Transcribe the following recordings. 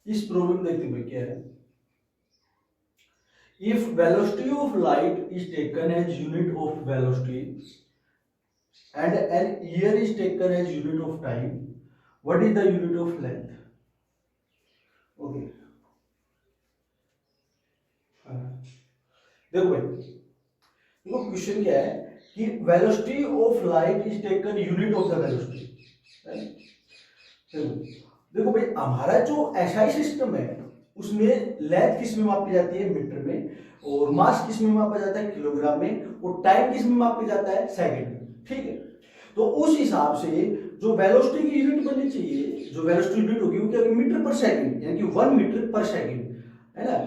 इस प्रॉब्लम देखते हैं क्या है। If velocity of light is taken as unit of velocity and an year is taken as unit of time, what is the unit of length? Okay, देखो भाई, देखो question क्या है कि velocity of light is taken unit of the velocity. देखो भाई, हमारा जो एसआई सिस्टम है उसमें लेंथ किस में मापी जाती है, मीटर में, और मास किस में मापा जाता है, किलोग्राम में, और टाइम किस में मापा जाता है, सेकंड में। ठीक है, तो उस हिसाब से जो वेलोसिटी की यूनिट बननी चाहिए, जो वेलोसिटी यूनिट होगी वो क्या होगी, मीटर पर सेकंड, यानी कि 1 मीटर पर सेकंड, है ना।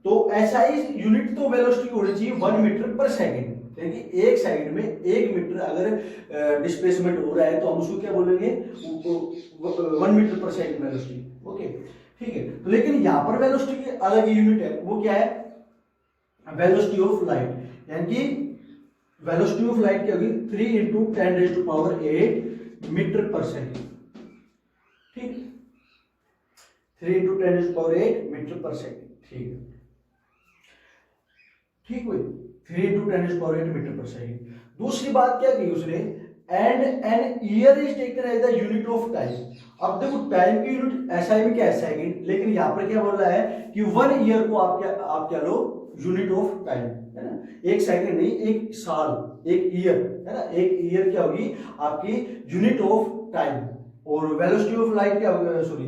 तो एसआई यूनिट तो वेलोसिटी होनी चाहिए 1 मीटर पर सेकंड, यानी कि एक सेकंड में 1 मीटर अगर डिस्प्लेसमेंट हो रहा है तो हम उसको क्या बोलेंगे, 1 मीटर पर सेकंड वेलोसिटी। ओके, ठीक है। तो लेकिन यहाँ पर वेलोसिटी की अलग यूनिट है, वो क्या है, वेलोसिटी ऑफ लाइट, यानी कि वेलोसिटी ऑफ लाइट क्या होगी, 3 इंटू 10⁸ मीटर पर सेकंड। ठीक, 3 इंटू 10⁸ मीटर पर सेकंड। ठीक है, ठीक हुई, 3 इंटू 10⁸ मीटर पर सेकंड। दूसरी बात क्या की उसने, and an year is taken as the unit of time. अब देखो टाइम की यूनिट एसआई में क्या है, सेकंड, लेकिन यहाँ पर क्या बोल रहा है कि 1 ईयर को आप क्या लो, यूनिट ऑफ टाइम, है ना। एक सेकंड नहीं, एक साल, एक ईयर, है ना। एक ईयर क्या होगी आपकी यूनिट ऑफ टाइम, और वेलोसिटी ऑफ लाइट क्या होगी, सॉरी,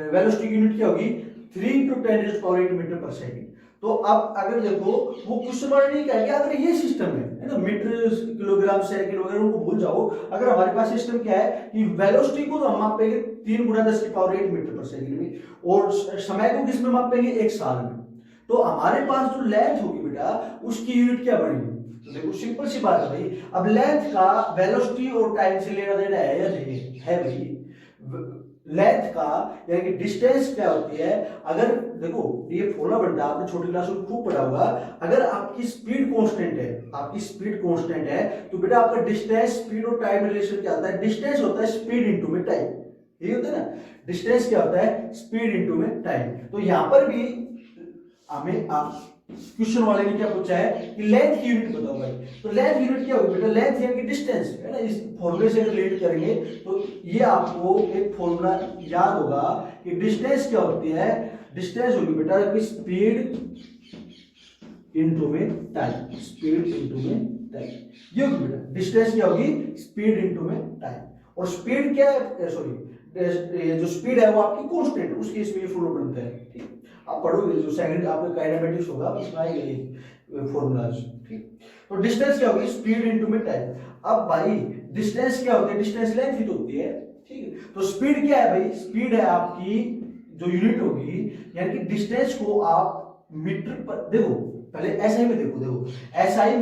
वेलोसिटी की यूनिट क्या होगी, 3 इंटू 10⁸ मीटर पर सेकंड। तो अब अगर देखो वो क्वेश्चन वर्ड नहीं कहेंगे, अगर ये सिस्टम है ना, मीटर, किलोग्राम, सेकंड वगैरह उनको भूल जाओ। अगर हमारे पास सिस्टम क्या है कि वेलोसिटी को तो हम मापेंगे 3 × 10⁸ मीटर पर सेकंड में, और समय को किस में मापेंगे, एक साल में। तो हमारे पास जो लेंथ होगी बेटा, उसकी यूनिट क्या बनेगी, तो देखो सिंपल सी बात है भाई। अब लेंथ का वेलोसिटी और टाइम से लेना देना है या नहीं है भाई। लेंथ का यानी कि डिस्टेंस क्या होती है, अगर देखो ये फॉर्मूला बनता है, आपने छोटी क्लास में खूब पढ़ा होगा। अगर आपकी स्पीड कांस्टेंट है, आपकी स्पीड कांस्टेंट है, तो बेटा आपका डिस्टेंस, स्पीड और टाइम रिलेशन क्या होता है, डिस्टेंस होता है स्पीड इनटू में टाइम, यही होता है ना। डिस्टेंस क्या होता है, स्पीड इनटू में टाइम। तो यहां पर भी हमें क्वेश्चन वाले ने क्या पूछा है कि लेंथ की यूनिट बताओ भाई। तो लेंथ यूनिट क्या होगी बेटा, लेंथ यानी कि डिस्टेंस, है ना। इस फॉर्मूले से रिलेट करेंगे तो ये आपको एक फॉर्मूला याद होगा कि डिस्टेंस क्या होती है, डिस्टेंस होगी बेटा कि स्पीड इनटू में टाइम, स्पीड इनटू में टाइम, ये होगी बेटा डिस्टेंस क्या होगी, स्पीड इनटू में टाइम। और स्पीड क्या है, सॉरी, ये जो स्पीड है वो आपकी कांस्टेंट, उसके इसमें ये फॉर्मूला बनता है। ठीक, आप पढ़ोगे जो सेकंड आपका काइनेमेटिक्स होगा उसमें आएगा ये फॉर्मूलाज। ठीक, तो डिस्टेंस क्या होगी, स्पीड इनटू में टाइम। अब भाई डिस्टेंस क्या होती है, डिस्टेंस लेंथ ही तो होती है। ठीक है, तो स्पीड क्या है भाई, स्पीड है आपकी जो यूनिट होगी, यानी कि डिस्टेंस को आप मीटर पर, देखो पहले एसआई में देखो एसआई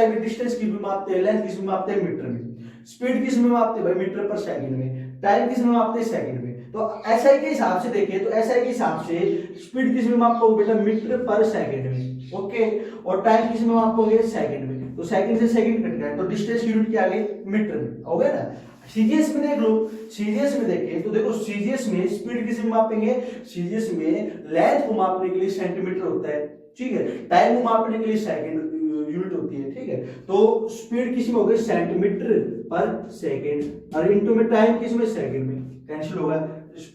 में डिस्टेंस की भी मापते हैं, लेंथ किस में मापते हैं, मीटर में। स्पीड किस में मापते हैं भाई, मीटर पर सेकंड में। टाइम किस में मापते हैं, सेकंड में। तो एसआई के हिसाब से देखें तो एसआई के हिसाब से स्पीड किस में मापोगे बेटा, मीटर पर सेकंड में। ओके, और टाइम किस में मापोगे, सेकंड में। तो सेकंड से सेकंड कट गया, तो डिस्टेंस यूनिट क्या आ गई, मीटर में, हो गया ना। सीजीएस में देख लो, सीजीएस में देखें तो देखो सीजीएस में स्पीड किस में मापेंगे, सीजीएस में लेंथ को मापने के लिए सेंटीमीटर होता है, ठीक है। टाइम को मापने के लिए सेकंड यूनिट होती है, ठीक है। तो स्पीड किस में हो गई, सेंटीमीटर पर सेकंड, और इनटू में टाइम किस में, सेकंड में, कैंसिल होगा।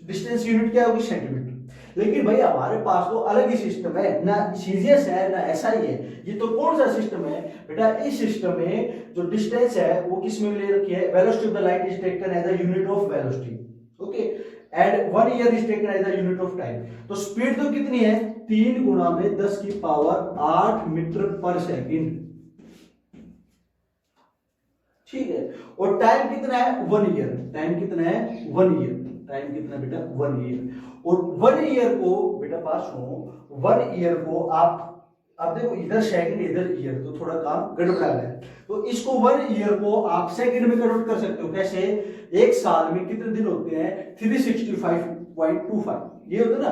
डिस्टेंस यूनिट क्या होगी, सेंटीमीटर। लेकिन भाई हमारे पास तो अलग ही सिस्टम है ना, सीजीएस है ना एसआई है। ये तो कौन सा सिस्टम है बेटा, इस सिस्टम में जो डिस्टेंस है वो किस में ले रखी है, velocity of the light is taken as the unit of velocity, okay, and 1 year is taken as the unit of time. तो स्पीड तो कितनी है, 3 × 10⁸ मीटर पर सेकंड, ठीक है। और टाइम कितना है, 1 ईयर। टाइम कितना है, 1 ईयर। टाइम कितना बेटा, 1 ईयर। और 1 ईयर को बेटा पास हो, 1 ईयर को आप, अब देखो इधर सेकंड इधर ईयर, तो थोड़ा काम गड़बड़ा गया। तो इसको 1 ईयर को आप सेकंड में कन्वर्ट कर सकते हो, कैसे, एक साल में कितने दिन होते हैं, 365.25, ये होता है ना,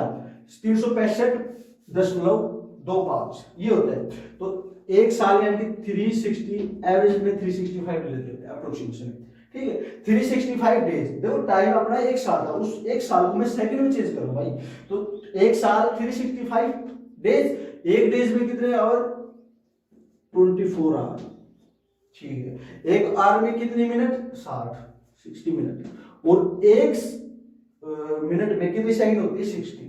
365.25, ये होता है। तो एक साल यानी कि 360, एवरेज में 365 लेते हैं अप्रोक्सीमेशन, ठीक है। 365 डेज, देखो टाइम अपना एक साल था, उस एक साल को मैं सेकंड में चेंज करूँ भाई, तो एक साल 365 डेज, एक डेज में कितने आवर, 24 आवर, ठीक है। एक आवर में कितने मिनट, 60 मिनट, और एक मिनट में कितनी सेकंड होती है, 60,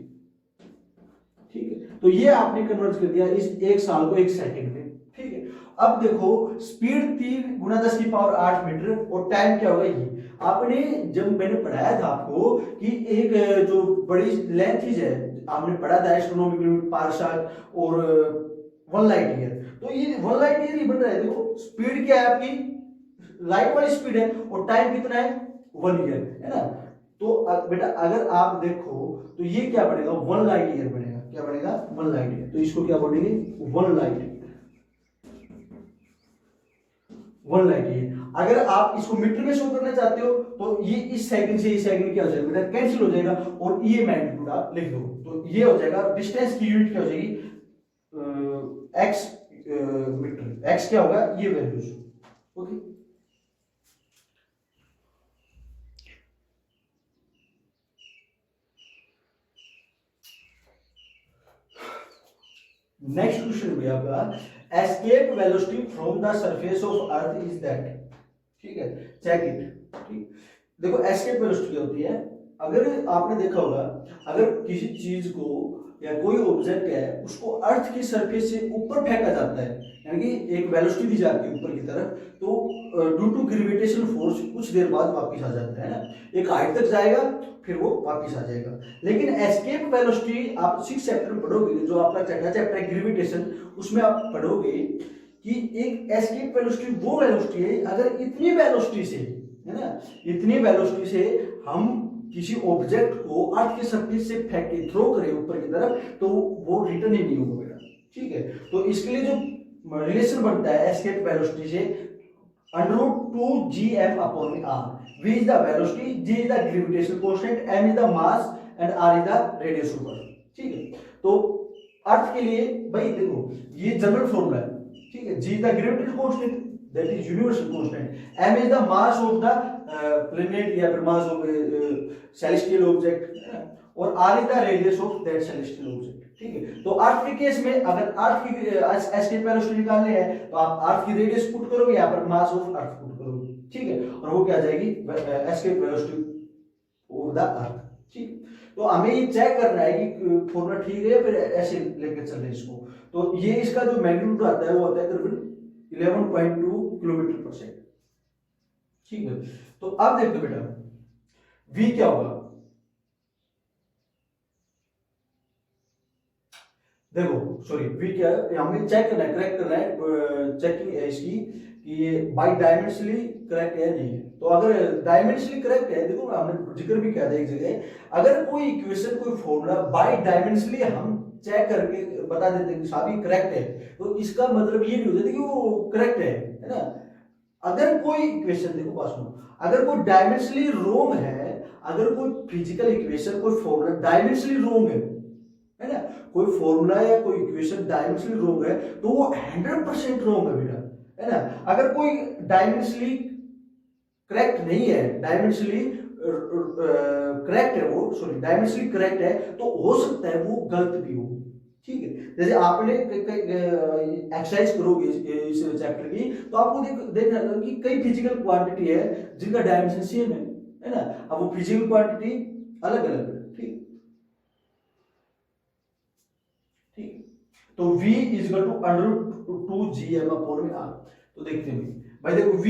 ठीक है। तो ये आपने कन्वर्ट कर दिया इस एक साल को एक सेकंड में, ठीक है। अब देखो स्पीड 3 गुना 10 की पावर 8 मीटर, और टाइम क्या होगा ये आपने, जब मैंने पढ़ाया था आपको कि एक जो बड़ी लेंथ है, आपने पढ़ा था एस्ट्रोनॉमिकल पारसेक और 1 लाइट ईयर, तो ये 1 लाइट ईयर ही बन रहा है। देखो स्पीड क्या है आपकी, लाइट वाली स्पीड है, और टाइम कितना है, 1 ईयर, है ना। तो बेटा अगर आप देखो तो ये क्या बनेगा, 1 लाइट ईयर बनेगा, क्या बनेगा, 1 लाइट ईयर, तो इसको क्या बोलेंगे, 1 लाइट ईयर, 1 लाइट ईयर। अगर आप इसको मीटर में शो करना चाहते हो तो ये इस सेकंड से इस सेकंड क्या हो जाएगा बेटा, कैंसिल हो जाएगा, और ये मैग्नीट्यूड आप लिख दो, तो ये हो जाएगा डिस्टेंस की यूनिट क्या हो जाएगी, एक्स मीटर, एक्स क्या होगा, ये वैल्यूज, ओके। नेक्स्ट क्वेश्चन भी आपका, escape velocity from the surface of earth is that, ठीक है, चेक इट, ठीक। देखो एस्केप वेलोसिटी क्या होती है, अगर आपने देखा होगा, अगर किसी चीज को या कोई ऑब्जेक्ट है उसको अर्थ की सरफेस से ऊपर फेंका जाता है, यानी कि एक वेलोसिटी दी जाती है ऊपर की तरफ, तो ड्यू टू ग्रेविटेशन फोर्स कुछ देर बाद वापस आ जाता है ना, एक हाइट तक जाएगा फिर वो वापस आ जाएगा। लेकिन एस्केप वेलोसिटी आप 6 चैप्टर में पढ़ोगे, जो आपका छठा चैप्टर है ग्रेविटेशन, उसमें आप पढ़ोगे कि एक एस्केप वेलोसिटी वो वेलोसिटी है, अगर इतनी वेलोसिटी से, है ना, इतनी वेलोसिटी से हम किसी ऑब्जेक्ट को अर्थ के सरफेस से फेंक के थ्रो करें ऊपर की तरफ, तो वो रिटर्न ही नहीं होगा बेटा, ठीक है। तो इसके लिए जो रिलेशन बनता है एस्केप वेलोसिटी से, √2gm/r, v is the velocity, g is the gravitational constant, m is the mass and r is the radius of earth, ठीक है। तो अर्थ के लिए भाई देखो ये जनरल फॉर्मूला है, ठीक है, g is the gravitational constant, that is universal constant, m is the mass of the planet या फिर mass of celestial object, और r is the radius of that celestial object, ठीक है। तो अर्थ के केस में अगर अर्थ की एस्केप वेलोसिटी निकालनी है तो आप अर्थ की रेडियस पुट करोगे, यहाँ पर मास ऑफ अर्थ पुट करोगे, ठीक है, और वो क्या आ जाएगी, escape velocity of the earth, ठीक। तो हमें ये चेक करना है कि फॉर्मूला ठीक है, फिर ऐसे लेकर चल रहे हैं इसको। तो ये इसका जो मैग्नीट्यूड आता है वो आता है करीबन 11.2 किलोमीटर पर सेकंड, ठीक है। तो अब देख दो बेटा v क्या होगा, देखो सॉरी v क्या है, हमें चेक करना है, करेक्ट करना है, चेकिंग है इसकी कि ये बाई डायमेंशनली करेक्ट है नहीं है। तो अगर डायमेंशनली करेक्ट है, देखो हमने जिक्र भी किया था एक जगह, अगर कोई इक्वेशन कोई फॉर्मूला बाई डायमेंशनली हम चेक करके बता देते हैं कि साहब ये करेक्ट है, तो इसका मतलब ये नहीं हो जाता कि वो करेक्ट है ना। अगर कोई इक्वेशन, देखो बात सुनो, अगर कोई डायमेंशनली रोंग है, अगर कोई फिजिकल इक्वेशन कोई फॉर्मूला डायमेंशनली रोंग है ना, कोई फॉर्मूला या कोई इक्वेशन डायमेंशनली रोंग है तो वो 100% रोंग है बेटा, है ना। अगर कोई डायमेंशनली करेक्ट नहीं है, डायमेंशनली करेक्ट है, वो सॉरी डायमेंशनली करेक्ट है, तो हो सकता है वो गलत भी हो, ठीक है। जैसे आपने एक्सरसाइज करोगे इस चैप्टर की, तो आपको देखना कि कई फिजिकल क्वांटिटी है जिनका डायमेंशन सेम है ना, अब वो फिजिकल क्वांटिटी अलग अलग है, ठीक। तो v इक्वल टू √2gm/r। तो देखते हैं भाई, देखो v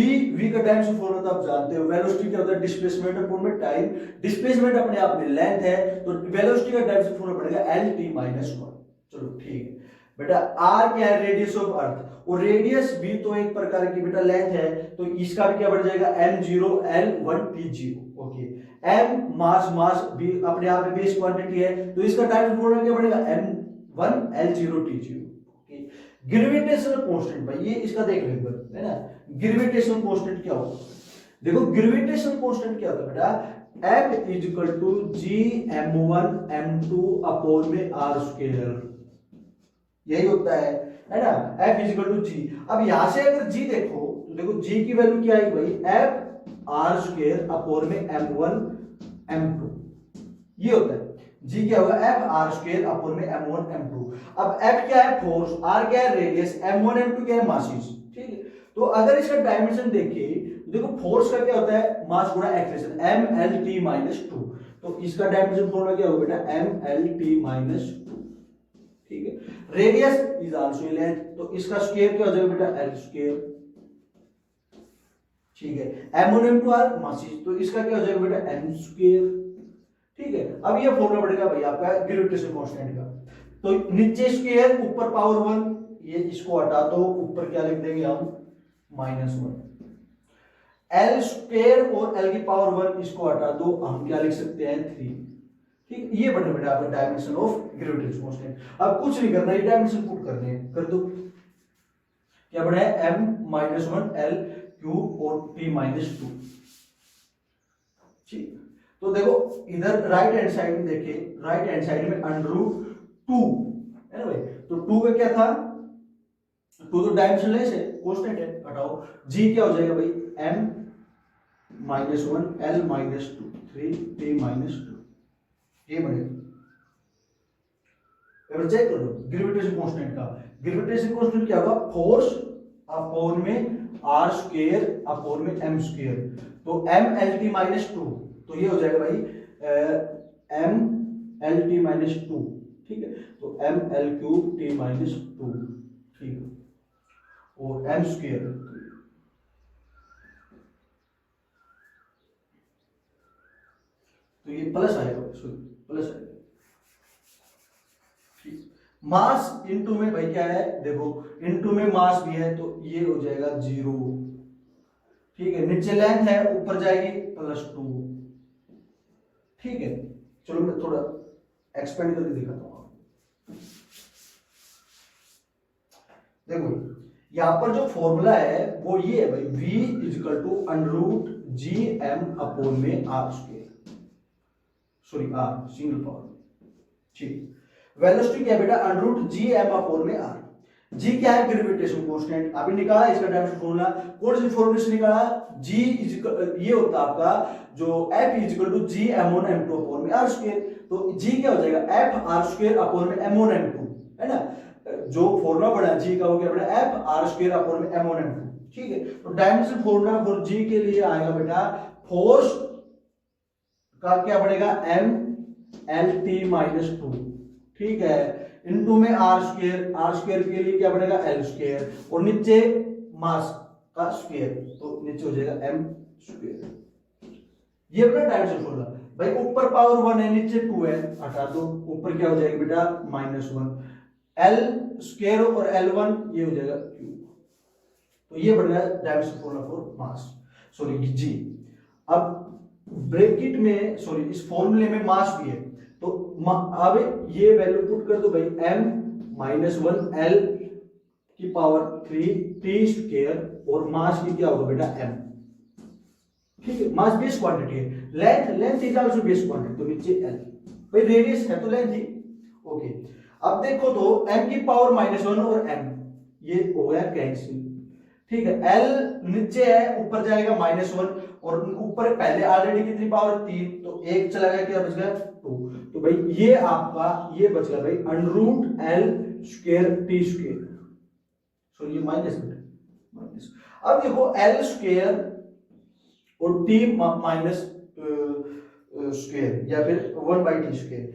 का डायमेंशन फॉर्मूला तो आप जानते हो, वेलोसिटी क्या होता है, डिस्प्लेसमेंट अपॉन में टाइम, डिस्प्लेसमेंट अपने आप में लेंथ है, तो वेलोसिटी का डायमेंशन फॉर्मूला पड़ेगा lt-1। चलो ठीक है बेटा, r क्या है, रेडियस ऑफ अर्थ, और रेडियस भी तो एक प्रकार की बेटा लेंथ है, तो इसका भी क्या बढ़ जाएगा, m0 l1t0, ओके। m मास भी अपने आप में बेस क्वांटिटी है, तो इसका डायमेंशन फॉर्मूला क्या बढ़ेगा, m1 l0t0, okay. Gravitational constant भाई ये इसका देख लो एक बार, है ना, ग्रेविटेशनल कांस्टेंट क्या होगा, देखो ग्रेविटेशनल कांस्टेंट क्या होता है बेटा, F equal to gm1 m2 upon में r², यही होता है ना, F इक्वल टू g। अब यहां से अगर g देखो तो देखो g की वैल्यू क्या आई भाई, F आर स्क्वेयर अपॉन में m1 m2, ये होता है। जी क्या होगा, एफ आर स्क्वेयर अपॉन में m1 m2। अब एफ क्या है, फोर्स, आर क्या है, रेडियस, m1 m2 क्या है, मासेस। ठीक है, तो अगर इसका डायमेंशन देखिए, देखो फोर्स का क्या होता है, मास गुणा एक्सेलरेशन, mlt-2। तो इसका डायमेंशन फॉर्मूला क्या होगा बेटा, mlt-2। ठीक है, रेडियस इज आल्सो लेंथ, तो इसका स्क्वायर क्या हो जाएगा बेटा, l स्क्वायर। ठीक है, m1 m2 आर मासेस, तो इसका क्या हो जाएगा बेटा, m स्क्वायर। ठीक है, अब ये फॉर्मूला पड़ेगा भाई आपका ग्रेविटेशन कांस्टेंट का। तो नीचे स्क्वायर ऊपर पावर 1, ये इसको हटा दो, ऊपर क्या लिख देंगे हम, -1। एल स्क्वायर और एल की पावर 1 इसको हटा दो, हम क्या लिख सकते हैं, 3। ठीक, ये बने बेटा आपका डायमेंशन ऑफ ग्रेविटेशन कांस्टेंट। अब कुछ नहीं करना, ये डायमेंशन पुट करने हैं, कर दो। क्या बना है, m-1 l क्यूब और p-2। ठीक, तो देखो इधर राइट हैंड साइड में देखिए, राइट हैंड साइड में √2 है ना भाई, तो 2 का क्या था, 2 तो डायमेंशनलेस है, कांस्टेंट है, हटाओ। g क्या हो जाएगा भाई, m-1 l-2 3p-2, ये बनेगा। चेक कर लो ग्रेविटेशन कांस्टेंट का, ग्रेविटेशन कांस्टेंट क्या होगा, फोर्स अपॉन में आर स्क्वायर अपॉन में m स्क्वायर, तो m-l-2, तो ये हो जाएगा भाई m-l-2। ठीक है, तो m-l3t-2, ठीक है, और m स्क्वायर, तो ये प्लस आएगा, प्लस आएगा। मास इनटू में भाई क्या है, देखो इनटू में मास भी है, तो ये हो जाएगा 0। ठीक है, नीचे लेंथ है, ऊपर जाएगी +2। ठीक है, चलो मैं थोड़ा एक्सपेंड करके दिखाता हूं आपको। देखो यहां पर जो फॉर्मूला है वो ये है भाई, v = √gm अपॉन में r square, sorry r single power. ठीक, वेलोसिटी क्या है बेटा, √gm अपॉन में r। g क्या है, ग्रेविटेशन कांस्टेंट, अभी निकाला इसका डायमेंशन फॉर्मूला, कौन सी फॉर्मूला से निकाला, g ये होता है आपका जो f = gm1 m2 अपॉन में r स्क्वायर, तो g क्या हो जाएगा, f r स्क्वायर अपॉन में m1 m2, है ना, जो फॉर्मूला बना g का वो क्या बना, f r स्क्वायर अपॉन में m1 m2। ठीक है, तो डायमेंशन फॉर्मूला फॉर g के लिए आएगा बेटा, फोर्स का क्या बनेगा, m-l-2। ठीक है, इनटू में आर स्क्वायर, आर स्क्वायर के लिए क्या बनेगा, एल स्क्वायर, और नीचे मास का स्क्वायर, तो नीचे हो जाएगा m स्क्वायर। ये अपना डायमेंशन फॉर्मूला भाई, ऊपर पावर 1 है, नीचे 2 है, हटा दो, ऊपर क्या हो जाएगा बेटा, -1, एल स्क्वायर और l1 ये हो जाएगा क्यूब, तो ये बन गया dimension formula for mass, sorry जी। अब ब्रैकेट में, सॉरी इस फॉर्मूले में मास भी है, तो अब ये वैल्यू पुट कर दो भाई, m-1 l की पावर 3 t स्क्वायर, और मास की क्या होगा बेटा, m। ठीक है, मास बेस क्वांटिटी है, length is also base quantity, तो नीचे l भाई, रेडियस है तो लेंथ ही। ओके, अब देखो तो m की पावर -1 और m ये हो गया कैंसिल। ठीक है, l नीचे है, ऊपर जाएगा -1, और ऊपर पहले ऑलरेडी कितनी पावर 3, तो 1 चला गया, क्या बच गया 2, तो भाई ये आपका ये बच गया भाई √l² t स्क्वायर, सो ये माइनस। अब देखो l स्क्वायर और t माइनस स्क्वायर, या फिर 1/t स्क्वायर,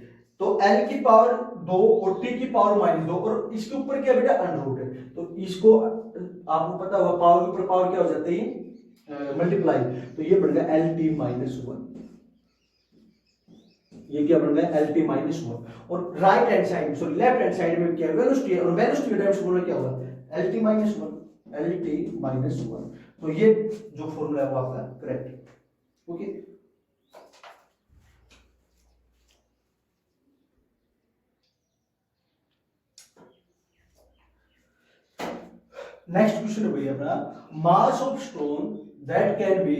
तो l की पावर 2 और t की पावर -2, और इसके ऊपर क्या बेटा, √ है, तो इसको आपको पता होगा, पावर के ऊपर पावर क्या हो जाती है, मल्टीप्लाई, तो ये बन गया LT-1, ये क्या बन गया, LT-1। और right hand side, sorry left hand side में क्या वेलोसिटी है, और वेलोसिटी का डायमेंशन फॉर्मूला क्या होगा, LT-1, तो ये जो फॉर्मूला है वो आपका करेक्ट है। ओके, नेक्स्ट क्वेश्चन है भैया अपना, mass of stone that can be,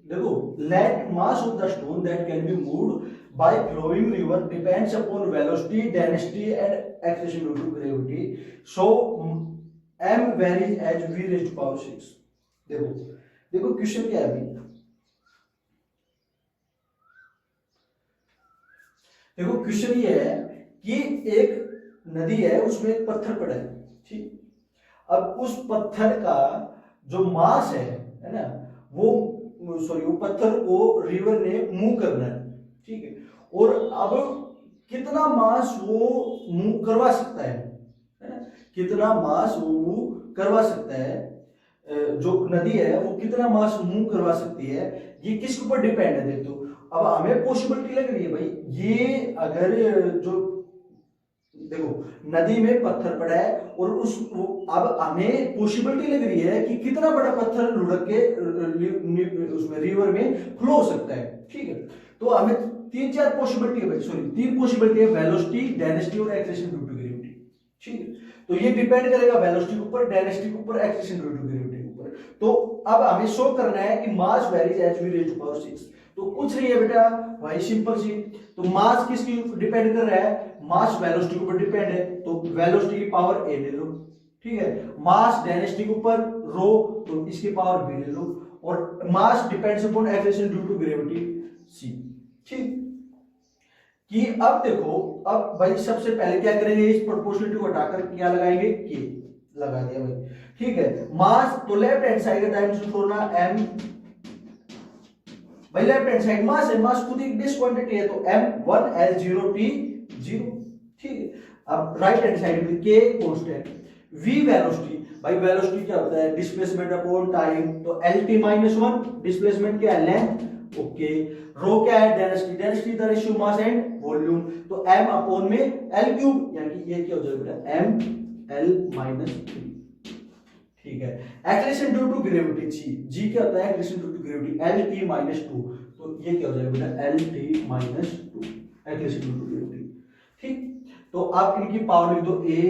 देखो let mass of the stone that can be moved by flowing river depends upon velocity, density and acceleration due to gravity, so m varies as v raised to power 6। देखो question क्या है अभी, देखो question ये है कि एक नदी है, उसमें एक पत्थर पड़ा है, ठीक। अब उस पत्थर का जो मास है ना, वो सॉरी वो पत्थर को रिवर ने मूव करना है, ठीक है। और अब कितना मास वो मूव करवा सकता है ना, कितना मास वो मूव करवा सकता है, जो नदी है वो कितना मास मूव करवा सकती है, ये किसके ऊपर डिपेंड है। देखो अब हमें पॉसिबिलिटी लग रही है भाई, ये अगर जो देखो नदी में पत्थर पड़ा है और अब हमें पॉसिबिलिटी लग रही है कि कितना बड़ा पत्थर लुढ़क के उसमें रिवर में फ्लो हो सकता है, ठीक है। तो हमें तीन चार पॉसिबिलिटी है भाई, सॉरी तीन पॉसिबिलिटी है, वेलोसिटी, डेंसिटी और एक्सेलरेशन ड्यू टू ग्रेविटी, ठीक है। तो ये डिपेंड करेगा वेलोसिटी के ऊपर, डेंसिटी के ऊपर, एक्सेलरेशन ड्यू टू ग्रेविटी के ऊपर। तो अब हमें शो करना है कि mass varies as v raise to power 6। तो पूछ रही है बेटा भाई सिंपल सी, तो मास किसकी डिपेंड कर रहा है, मास वेलोसिटी के ऊपर डिपेंड है, तो वेलोसिटी की पावर ए ले लो, ठीक है। मास डेंसिटी के ऊपर रो, तो इसकी पावर बी ले लो, और mass depends upon acceleration due to gravity सी, ठीक। कि अब देखो, अब भाई सबसे पहले क्या करेंगे, इस प्रोपोर्शनलिटी को हटाकर क्या लगाएंगे, के लगा दिया भाई, ठीक है। मास तो लेफ्ट हैंड साइड का डायमेंशन छोड़ना m, भाई लेफ्ट हैंड साइड मास है, मास खुद एक बेस क्वांटिटी है, तो m1 l0 t0, ठीक है। अब राइट हैंड साइड में k कांस्टेंट, v वेलोसिटी, भाई वेलोसिटी क्या होता है, डिस्प्लेसमेंट अपॉन टाइम, तो lt -1, डिस्प्लेसमेंट क्या है, लेंथ, ओके। रो क्या है, density, density the ratio mass and volume, तो m अपॉन में l क्यूब, यानी कि ये क्या हो जाएगा बेटा m l -3, ठीक है। Acceleration due to gravity g क्या होता है, acceleration due to gravity lt-2, तो ये क्या हो जाएगा बेटा lt-2, acceleration due to gravity, ठीक। तो आप इनकी पावर लिख दो a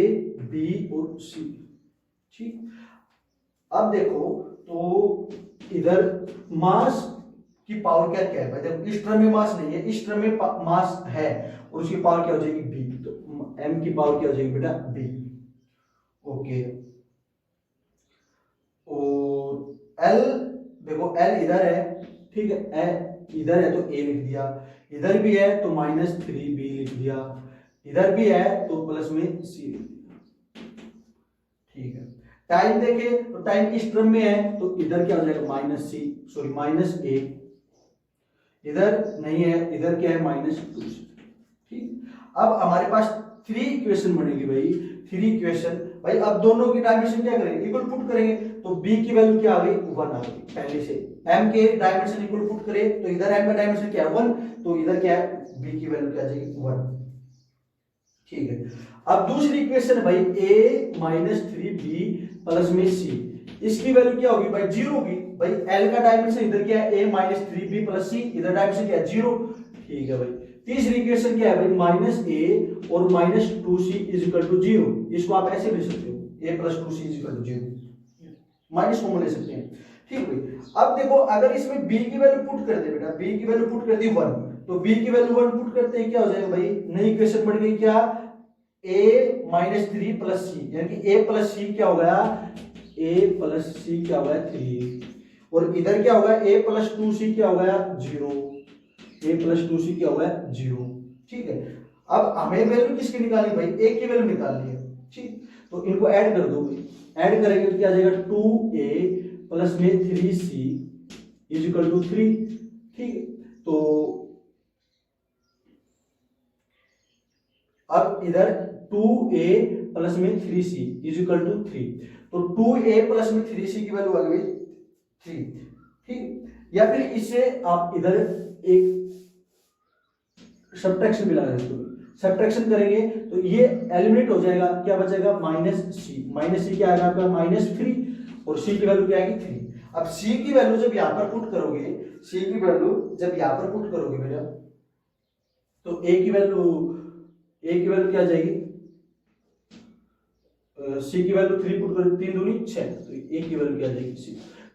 b और c, ठीक। अब देखो तो इधर मास की पावर क्या क्या है भाई, देखो इस टर्म में मास नहीं है, इस टर्म में मास है, और उसकी पावर क्या हो जाएगी b, तो m की पावर क्या हो जाएगी बेटा b, ओके। और L देखो L इधर है, ठीक है, इधर है तो A लिख दिया, इधर भी है तो -3B लिख दिया, इधर भी है तो प्लस में C लिख दिया, ठीक है। टाइम देखे तो टाइम इस टर्म में है, तो इधर क्या हो जाएगा -C, सॉरी -A, इधर नहीं है, इधर क्या है -2C, ठीक। अब हमारे पास 3 इक्वेशन बनेगी भाई, 3 इक्वेशन भाई। अब दोनों की डायमेंशन क्या करेंगे, इक्वल पुट करेंगे, तो b की वैल्यू क्या आ गई 1 आ गई पहले से, m के डायमेंशन इक्वल पुट करें तो इधर m का डायमेंशन क्या है 1, तो इधर क्या है b की वैल्यू क्या आ जाएगी 1, ठीक है। अब दूसरी इक्वेशन भाई a -3b प्लस में c, इसकी वैल्यू क्या होगी भाई 0 होगी, भाई l का डायमेंशन इधर क्या है a -3b प्लस c, इधर डायमेंशन क्या है 0, ठीक है भाई। तीसरी इक्वेशन क्या है भाई -a और -2c = 0, इसको आप ऐसे लिख सकते हो a + 2c = 0, माइनस कॉमन ले सकते हैं, ठीक भाई। अब देखो अगर इसमें b की वैल्यू पुट कर दे बेटा, b की वैल्यू पुट कर दी 1, तो b की वैल्यू 1 पुट करते हैं क्या हो जाएगा भाई, नई इक्वेशन बन गई क्या, a -3 + c, यानी कि a + c क्या हो गया, a + c क्या हो गया 3, और इधर क्या होगा a + 2c क्या हो गया 0, a + 2c क्या हो गया 0, ठीक है। अब हमें वैल्यू किसकी निकालनी भाई, a की वैल्यू निकालनी है, ठीक। तो इनको ऐड कर दो भाई, ऐड करेंगे तो क्या आ जाएगा 2a प्लस में 3c = 3, ठीक है। तो अब इधर 2a प्लस में 3c = 3, तो 2a प्लस में 3c की वैल्यू आ गई 3, ठीक। या फिर इससे आप इधर एक सब्ट्रैक्शन भी लगा सकते हो, सब्ट्रैक्शन करेंगे तो ये एलिमिनेट हो जाएगा, क्या बचेगा -c क्या आएगा आपका -3, और c की वैल्यू क्या आएगी 3। अब c की वैल्यू जब यहां पर पुट करोगे, c की वैल्यू जब यहां पर पुट करोगे बेटा, तो a की वैल्यू क्या आ जाएगी, c की वैल्यू 3 पुट करोगे, 3 दूनी 6, तो a की वैल्यू क्या आ जाएगी c।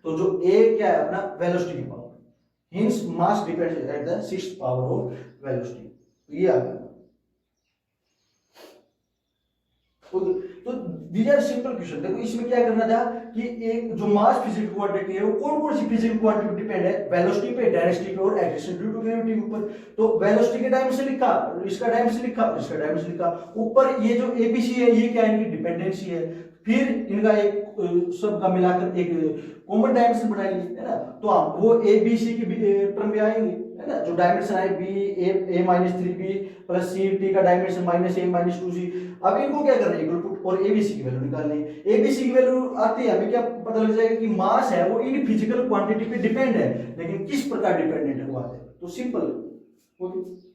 तो जो a क्या है अपना वेलोसिटी की power, hints mass depends at the 6th power of velocity, तो ये आ गया। तो दीज आर सिंपल क्वेश्चन। देखो इसमें क्या करना था कि एक जो मास फिजिकल क्वांटिटी है वो कौन कौन सी फिजिकल क्वांटिटी डिपेंड है, वेलोसिटी पे, डेंसिटी पे और एक्सेलरेशन ड्यू टू ग्रेविटी के ऊपर। तो वेलोसिटी के डायमेंशन लिखा, इसका डायमेंशन लिखा, इसका डायमेंशन लिखा। ऊपर ये जो एबीसी है ये क्या है, इनकी डिपेंडेंसी है। फिर इनका एक सब का मिलाकर एक कॉमन डायमेंशन बनाएंगे, है ना। तो हम वो ए बी सी की टर्म भी आएंगे, है ना। जो डायमेंशन आए बी ए माइनस 3b प्लस सी, टी का डायमेंशन माइनस ए माइनस 2c। अब इनको क्या करना है, इक्वल पुट और एबीसी की वैल्यू निकालनी है। एबीसी की वैल्यू आती है, हमें क्या पता लग जाएगा कि मास है वो इन फिजिकल क्वांटिटी पे डिपेंड है, लेकिन किस प्रकार डिपेंडेंट है वो आता है। तो सिंपल, ओके।